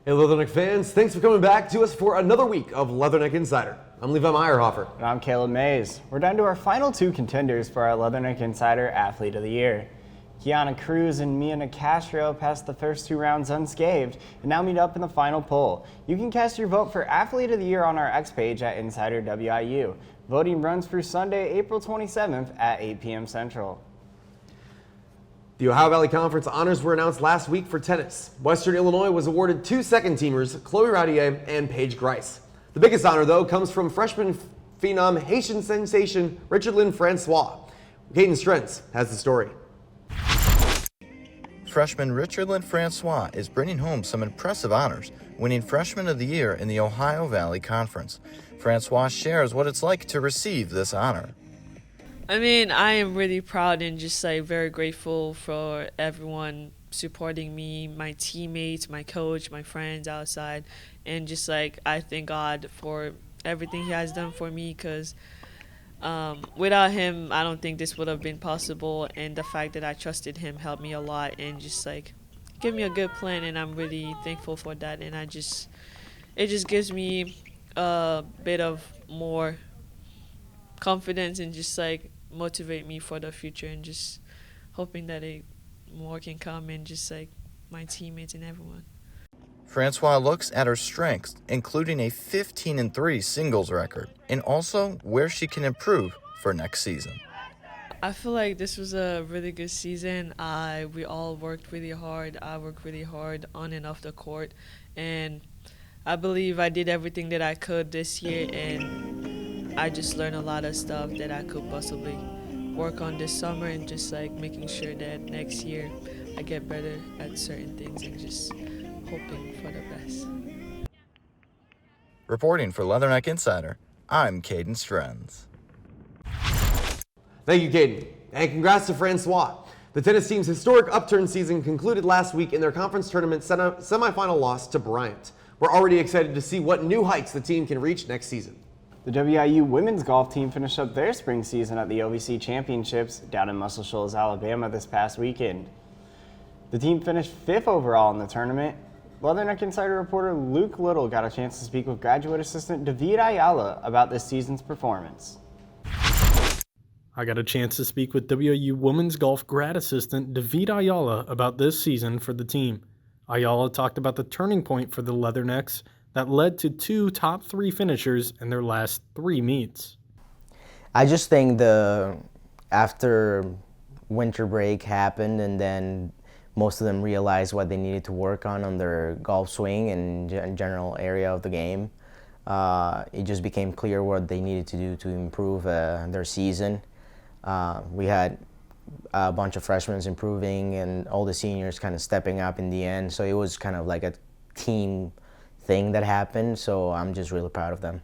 Hey Leatherneck fans, thanks for coming back to us for another week of Leatherneck Insider. I'm Levi Meyerhofer. And I'm Caleb Mays. We're down to our final two contenders for our Leatherneck Insider Athlete of the Year. Kiana Cruz and Mia Nicastro passed the first two rounds unscathed and now meet up in the final poll. You can cast your vote for Athlete of the Year on our X page at Insider WIU. Voting runs through Sunday, April 27th at 8 p.m. Central. The Ohio Valley Conference honors were announced last week for tennis. Western Illinois was awarded two second-teamers, Chloe Radier and Paige Grice. The biggest honor, though, comes from freshman phenom Haitian sensation Richard Lynn Francois. Caden Strentz has the story. Freshman Richard Lynn Francois is bringing home some impressive honors, winning Freshman of the Year in the Ohio Valley Conference. Francois shares what it's like to receive this honor. I mean, I am really proud and just very grateful for everyone supporting me, my teammates, my coach, my friends outside, and just I thank God for everything he has done for me, because without him, I don't think this would have been possible, and the fact that I trusted him helped me a lot and just give me a good plan, and I'm really thankful for that, and it just gives me a bit of more confidence and just motivate me for the future, and just hoping that more can come, and just my teammates and everyone. Francois looks at her strengths, including a 15-3 singles record, and also where she can improve for next season. I feel like this was a really good season. We all worked really hard. I worked really hard on and off the court, and I believe I did everything that I could this year, and I just learned a lot of stuff that I could possibly work on this summer, and just making sure that next year I get better at certain things, and just hoping for the best. Reporting for Leatherneck Insider, I'm Caden Strentz. Thank you, Caden. And congrats to Francois. The tennis team's historic upturn season concluded last week in their conference tournament semifinal loss to Bryant. We're already excited to see what new heights the team can reach next season. The WIU women's golf team finished up their spring season at the OVC Championships down in Muscle Shoals, Alabama this past weekend. The team finished 5th overall in the tournament. Leatherneck Insider reporter Luke Little got a chance to speak with graduate assistant David Ayala about this season's performance. I got a chance to speak with WIU women's golf grad assistant David Ayala about this season for the team. Ayala talked about the turning point for the Leathernecks that led to 2 top 3 finishers in their last 3 meets. I just think after winter break happened, and then most of them realized what they needed to work on their golf swing and general area of the game. It just became clear what they needed to do to improve their season. We had a bunch of freshmen improving and all the seniors kind of stepping up in the end. So it was kind of like a team thing that happened. So I'm just really proud of them.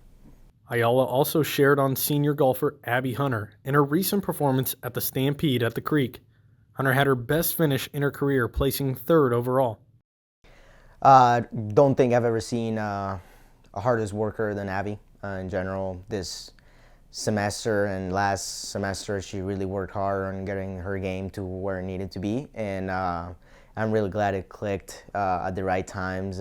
Ayala also shared on senior golfer Abby Hunter in her recent performance at the Stampede at the Creek. Hunter had her best finish in her career, placing 3rd overall. Don't think I've ever seen a hardest worker than Abby in general. This semester and last semester, she really worked hard on getting her game to where it needed to be, and I'm really glad it clicked at the right times.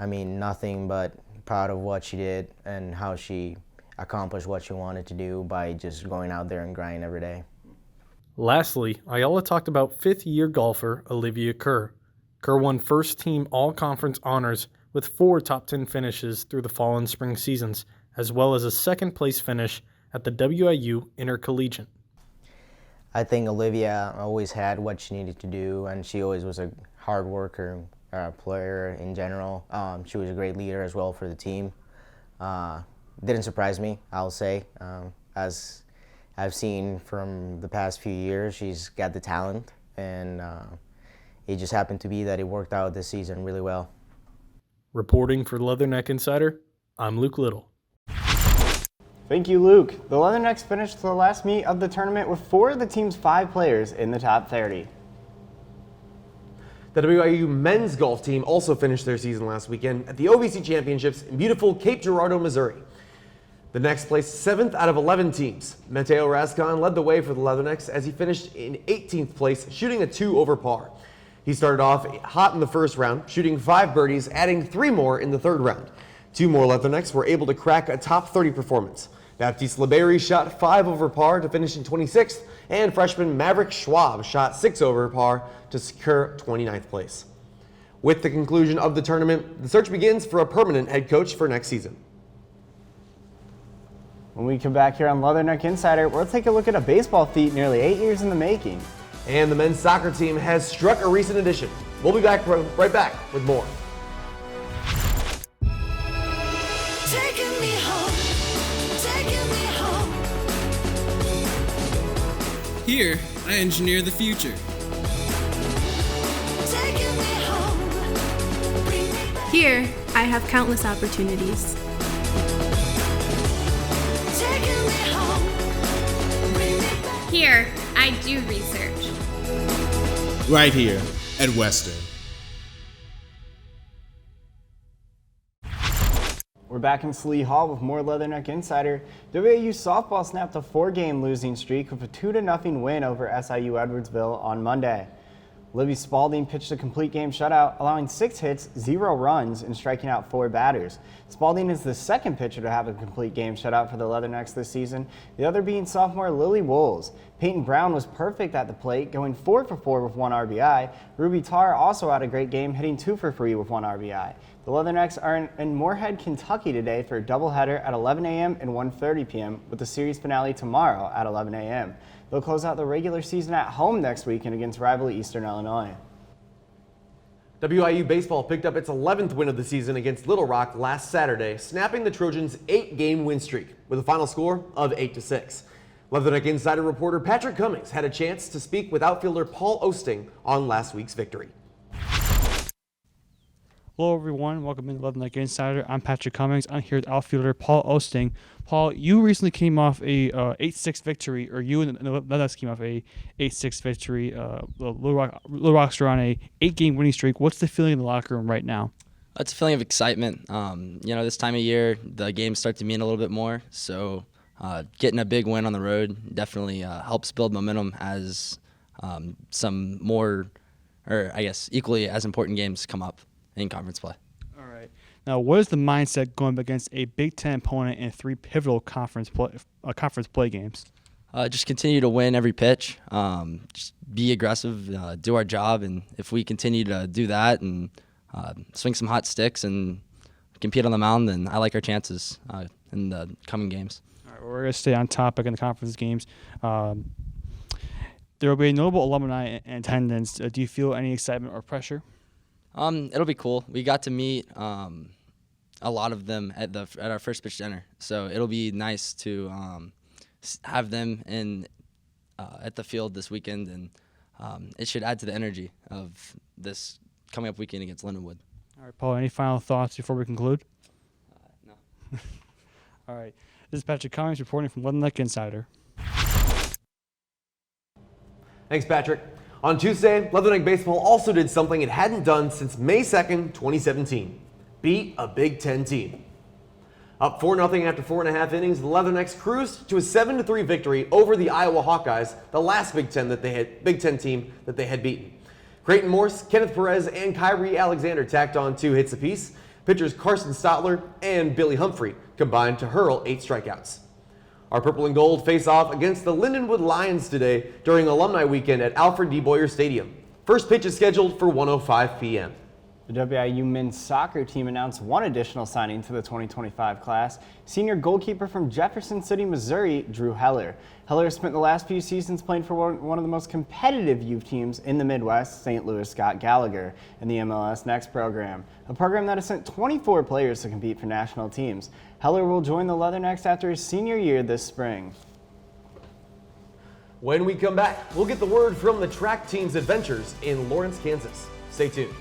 I mean, nothing but proud of what she did and how she accomplished what she wanted to do by just going out there and grinding every day. Lastly, Ayala talked about 5th-year golfer Olivia Kerr. Kerr won first-team all-conference honors with 4 top 10 finishes through the fall and spring seasons, as well as a 2nd-place finish at the WIU Intercollegiate. I think Olivia always had what she needed to do, and she always was a hard worker, player in general. She was a great leader as well for the team. Didn't surprise me, I'll say. As I've seen from the past few years, she's got the talent, and it just happened to be that it worked out this season really well. Reporting for Leatherneck Insider, I'm Luke Little. Thank you, Luke. The Leathernecks finished the last meet of the tournament with 4 of the team's 5 players in the top 30. The WIU men's golf team also finished their season last weekend at the OVC Championships in beautiful Cape Girardeau, Missouri. The next placed 7th out of 11 teams. Mateo Rascon led the way for the Leathernecks as he finished in 18th place, shooting a 2 over par. He started off hot in the first round, shooting 5 birdies, adding 3 more in the third round. 2 more Leathernecks were able to crack a top 30 performance. Baptiste LeBerry shot 5 over par to finish in 26th, and freshman Maverick Schwab shot 6 over par to secure 29th place. With the conclusion of the tournament, the search begins for a permanent head coach for next season. When we come back here on Leatherneck Insider, we'll take a look at a baseball feat nearly 8 years in the making. And the men's soccer team has struck a recent addition. We'll be back right back with more. Taking me home, taking me home. Here, I engineer the future. Taking me home, bring me back. Here, I have countless opportunities. Taking me home, bring me back. Here, I do research. Right here at Western. We're back in Slee Hall with more Leatherneck Insider. WAU softball snapped a 4-game losing streak with a 2-0 win over SIU Edwardsville on Monday. Libby Spalding pitched a complete game shutout, allowing 6 hits, 0 runs, and striking out 4 batters. Spalding is the second pitcher to have a complete game shutout for the Leathernecks this season, the other being sophomore Lily Wools. Peyton Brown was perfect at the plate, going 4 for 4 with 1 RBI. Ruby Tarr also had a great game, hitting 2 for 3 with 1 RBI. The Leathernecks are in Moorhead, Kentucky today for a doubleheader at 11 a.m. and 1:30 p.m. with the series finale tomorrow at 11 a.m. They'll close out the regular season at home next weekend against rival Eastern Illinois. WIU baseball picked up its 11th win of the season against Little Rock last Saturday, snapping the Trojans' 8-game win streak with a final score of 8-6. Leatherneck Insider reporter Patrick Cummings had a chance to speak with outfielder Paul Osting on last week's victory. Hello everyone, welcome to Leatherneck Insider. I'm Patrick Cummings. I'm here with outfielder Paul Osting. Paul, you recently came off a 8-6 victory, or you and the Leathernecks came off a 8-6 victory. Little Rocks are on a 8-game winning streak. What's the feeling in the locker room right now? It's a feeling of excitement. This time of year, the games start to mean a little bit more. So getting a big win on the road definitely helps build momentum as some more, or I guess equally as important games come up in conference play. All right. Now, what is the mindset going up against a Big Ten opponent in 3 pivotal conference play games? Just continue to win every pitch. Just be aggressive, do our job, and if we continue to do that and swing some hot sticks and compete on the mound, then I like our chances in the coming games. All right, we're going to stay on topic in the conference games. There will be a notable alumni in attendance. Do you feel any excitement or pressure? It'll be cool. We got to meet a lot of them at our first pitch dinner, so it'll be nice to have them at the field this weekend, and it should add to the energy of this coming up weekend against Lindenwood. All right, Paul, any final thoughts before we conclude? No. All right. This is Patrick Cummings reporting from Leatherneck Insider. Thanks, Patrick. On Tuesday, Leatherneck baseball also did something it hadn't done since May 2nd, 2017. Beat a Big Ten team. Up 4-0 after 4.5 innings, the Leathernecks cruised to a 7-3 victory over the Iowa Hawkeyes, the last Big Ten team that they had beaten. Creighton Morse, Kenneth Perez, and Kyrie Alexander tacked on 2 hits apiece. Pitchers Carson Stotler and Billy Humphrey combined to hurl 8 strikeouts. Our purple and gold face off against the Lindenwood Lions today during Alumni Weekend at Alfred D. Boyer Stadium. First pitch is scheduled for 1:05 p.m. The WIU men's soccer team announced one additional signing to the 2025 class, senior goalkeeper from Jefferson City, Missouri, Drew Heller. Heller spent the last few seasons playing for one of the most competitive youth teams in the Midwest, St. Louis Scott Gallagher, in the MLS Next program, a program that has sent 24 players to compete for national teams. Heller will join the Leathernecks after his senior year this spring. When we come back, we'll get the word from the track team's adventures in Lawrence, Kansas. Stay tuned.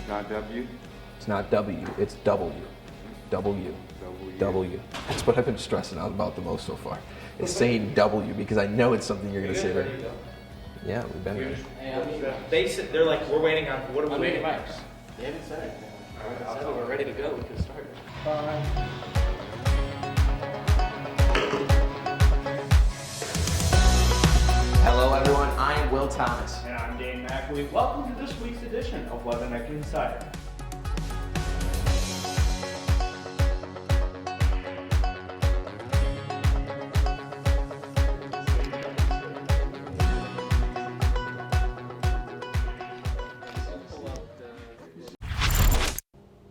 Not W? It's not W, it's W. W. W. That's what I've been stressing out about the most so far. It's saying W because I know it's something you're going to say there. Yeah, we've been there. They're like, we're waiting on, what are we waiting on? They haven't said it. All right, we're ready to go. We can start. athlete. Welcome to this week's edition of Leatherneck Insider.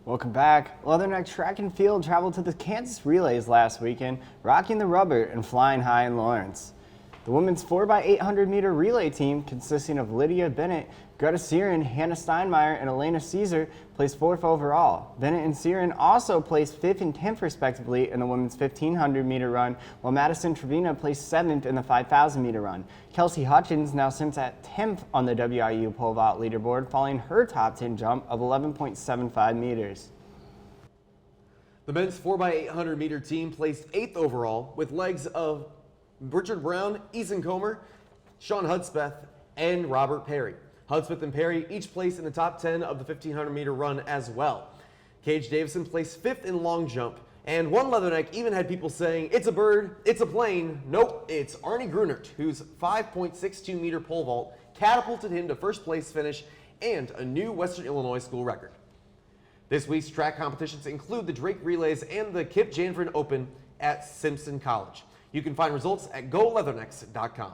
Welcome back. Leatherneck Track and Field traveled to the Kansas Relays last weekend, rocking the rubber and flying high in Lawrence. The women's 4x800 meter relay team, consisting of Lydia Bennett, Greta Searin, Hannah Steinmeier, and Elena Caesar, placed 4th overall. Bennett and Searin also placed 5th and 10th respectively in the women's 1500 meter run, while Madison Trevina placed 7th in the 5000 meter run. Kelsey Hutchins now sits at 10th on the WIU pole vault leaderboard, following her top 10 jump of 11.75 meters. The men's 4x800 meter team placed 8th overall with legs of Richard Brown, Eason Comer, Sean Hudspeth, and Robert Perry. Hudspeth and Perry each placed in the top 10 of the 1500 meter run as well. Cage Davison placed 5th in long jump, and one Leatherneck even had people saying, "It's a bird, it's a plane." Nope, it's Arnie Grunert, whose 5.62 meter pole vault catapulted him to first place finish and a new Western Illinois school record. This week's track competitions include the Drake Relays and the Kip Janford Open at Simpson College. You can find results at goleathernecks.com.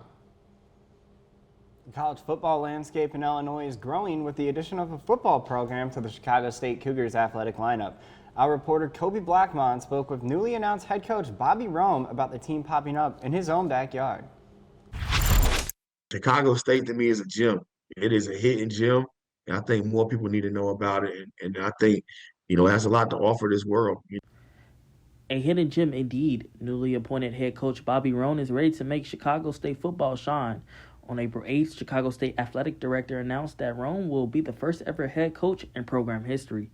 The college football landscape in Illinois is growing with the addition of a football program to the Chicago State Cougars athletic lineup. Our reporter Kobe Blackmon spoke with newly announced head coach Bobby Rome about the team popping up in his own backyard. Chicago State to me is a gym. It is a hidden gym, and I think more people need to know about it. And I think, it has a lot to offer this world. A hidden gem indeed. Newly appointed head coach Bobby Rohn is ready to make Chicago State football shine. On April 8th, Chicago State athletic director announced that Rohn will be the first ever head coach in program history.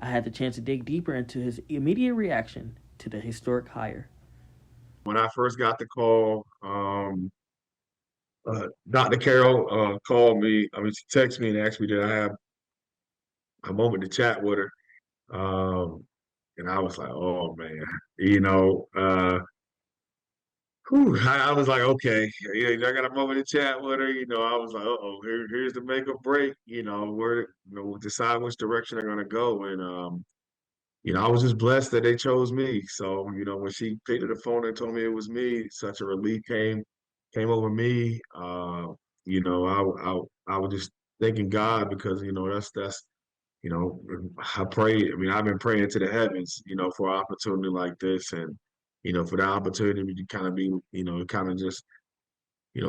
I had the chance to dig deeper into his immediate reaction to the historic hire. When I first got the call, Dr. Carroll called me. She texted me and asked me did I have a moment to chat with her. And I was like, oh man, I was like, okay, I got a moment to chat with her. I was like, here's the make or break. We'll decide which direction they're gonna go. And I was just blessed that they chose me. So when she picked up the phone and told me it was me, such a relief came over me. I was just thanking God because that's I prayed. I've been praying to the heavens, for an opportunity like this, and for the opportunity to kind of be, kind of just,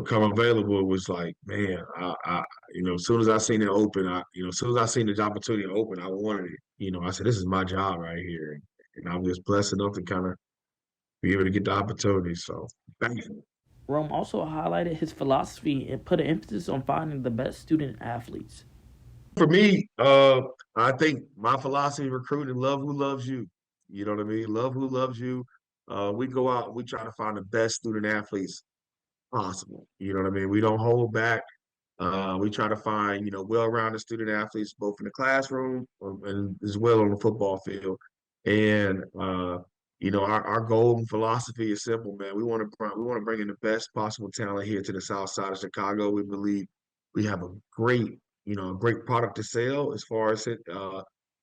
come available. It was like, man, as soon as I seen it open, as soon as I seen the opportunity open, I wanted it. I said, this is my job right here, and I'm just blessed enough to kind of be able to get the opportunity. So, thank you. Rome also highlighted his philosophy and put an emphasis on finding the best student athletes. For me, I think my philosophy of recruiting, love who loves you. You know what I mean? Love who loves you. We go out and we try to find the best student athletes possible. You know what I mean? We don't hold back. We try to find, well-rounded student athletes, both in the classroom and as well on the football field. And, our goal and philosophy is simple, man. We want to bring in the best possible talent here to the south side of Chicago. We believe we have a great product to sell as far as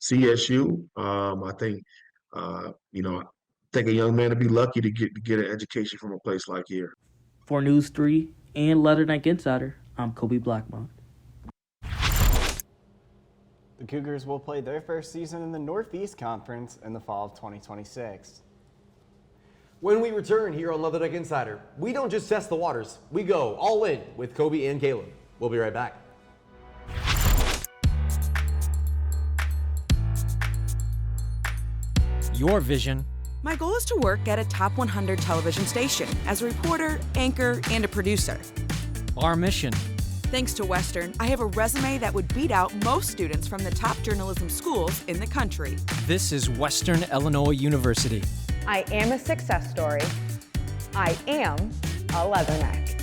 CSU. I think a young man would be lucky to get an education from a place like here. For News 3 and Leatherneck Insider, I'm Kobe Blackmon. The Cougars will play their first season in the Northeast Conference in the fall of 2026. When we return here on Leatherneck Insider, we don't just test the waters, we go all in with Kobe and Caleb. We'll be right back. Your vision. My goal is to work at a top 100 television station as a reporter, anchor, and a producer. Our mission. Thanks to Western, I have a resume that would beat out most students from the top journalism schools in the country. This is Western Illinois University. I am a success story. I am a Leatherneck.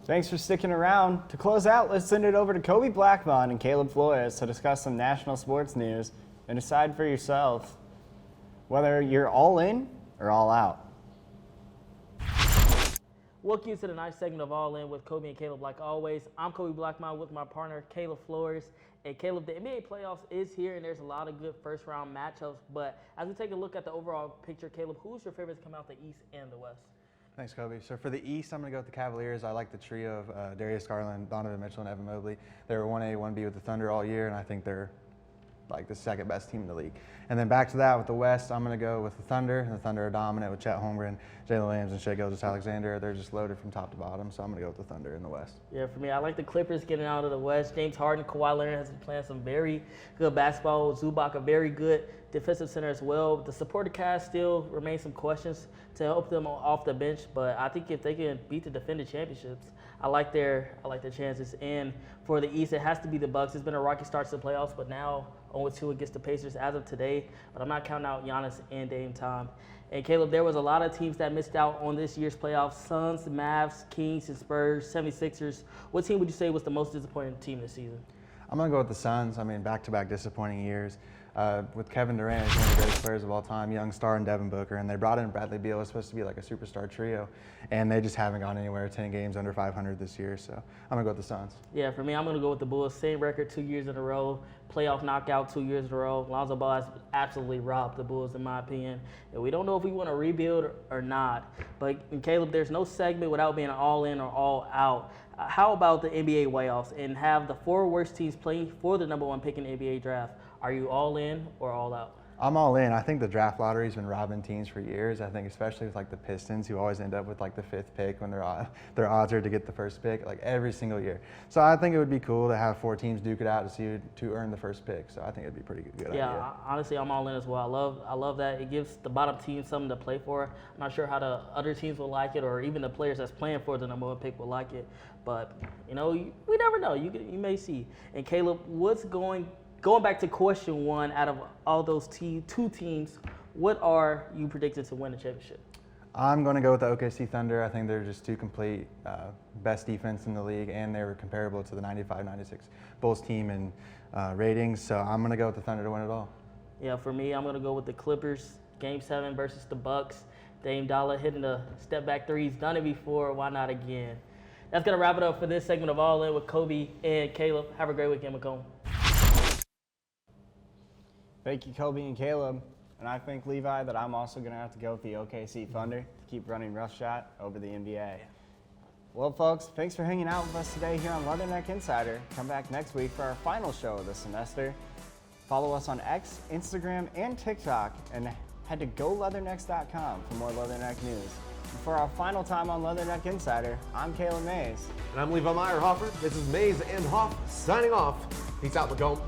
Thanks for sticking around. To close out, let's send it over to Kobe Blackmon and Caleb Flores to discuss some national sports news and decide for yourself whether you're all in or all out. Welcome you to the nice segment of All In with Kobe and Caleb. Like always, I'm Kobe Blackmon with my partner, Caleb Flores. And Caleb, the NBA playoffs is here, and there's a lot of good first-round matchups. But as we take a look at the overall picture, Caleb, who's your favorites to come out the East and the West? Thanks, Kobe. So for the East, I'm going to go with the Cavaliers. I like the trio of Darius Garland, Donovan Mitchell, and Evan Mobley. They were 1A, 1B with the Thunder all year, and I think they're like the second best team in the league. And then back to that with the West, I'm going to go with the Thunder. And the Thunder are dominant with Chet Holmgren, Jalen Williams, and Shai Gilgeous-Alexander. They're just loaded from top to bottom, so I'm going to go with the Thunder in the West. Yeah, for me, I like the Clippers getting out of the West. James Harden, Kawhi Leonard has been playing some very good basketball. Zubac, a very good defensive center as well. The supporter cast still remains some questions to help them off the bench, but I think if they can beat the defending championships, I like their chances. And for the East, it has to be the Bucks. It's been a rocky start to the playoffs, but now 0-2 against the Pacers as of today. But I'm not counting out Giannis and Dame time. And Caleb, there was a lot of teams that missed out on this year's playoffs: Suns, Mavs, Kings, and Spurs, 76ers. What team would you say was the most disappointing team this season? I'm going to go with the Suns. I mean, back-to-back disappointing years. With Kevin Durant as one of the greatest players of all time, young star and Devin Booker, and they brought in Bradley Beal. It was supposed to be like a superstar trio, and they just haven't gone anywhere. 10 games under 500 this year, so I'm going to go with the Suns. Yeah, for me, I'm going to go with the Bulls. Same record 2 years in a row, playoff knockout 2 years in a row. Lonzo Ball has absolutely robbed the Bulls, in my opinion. And we don't know if we want to rebuild or not. But, Caleb, there's no segment without being all in or all out. How about the NBA playoffs and have the 4 worst teams play for the #1 pick in the NBA draft? Are you all in or all out? I'm all in. I think the draft lottery's been robbing teams for years. I think especially with like the Pistons, who always end up with like the 5th pick when their odds are to get the first pick, like every single year. So I think it would be cool to have 4 teams duke it out to see to earn the first pick. So I think it'd be a pretty good idea. Yeah, honestly, I'm all in as well. I love that. It gives the bottom team something to play for. I'm not sure how the other teams will like it, or even the players that's playing for the #1 pick will like it. But we never know. You may see. And Caleb, Going back to question 1, out of all those 2 teams, what are you predicted to win the championship? I'm going to go with the OKC Thunder. I think they're just too complete, best defense in the league, and they were comparable to the 95-96 Bulls team in ratings. So I'm going to go with the Thunder to win it all. Yeah, for me, I'm going to go with the Clippers. Game 7 versus the Bucks. Dame Dollar hitting the step-back 3. He's done it before. Why not again? That's going to wrap it up for this segment of All In with Kobe and Caleb. Have a great weekend, Macomb. Thank you, Kobe and Caleb. And I think, Levi, that I'm also going to have to go with the OKC Thunder to keep running roughshod over the NBA. Well, folks, thanks for hanging out with us today here on Leatherneck Insider. Come back next week for our final show of the semester. Follow us on X, Instagram, and TikTok, and head to goleathernecks.com for more Leatherneck news. And for our final time on Leatherneck Insider, I'm Caleb Mays. And I'm Levi Meyerhofer. This is Mays and Hoff signing off. Peace out, Macomb.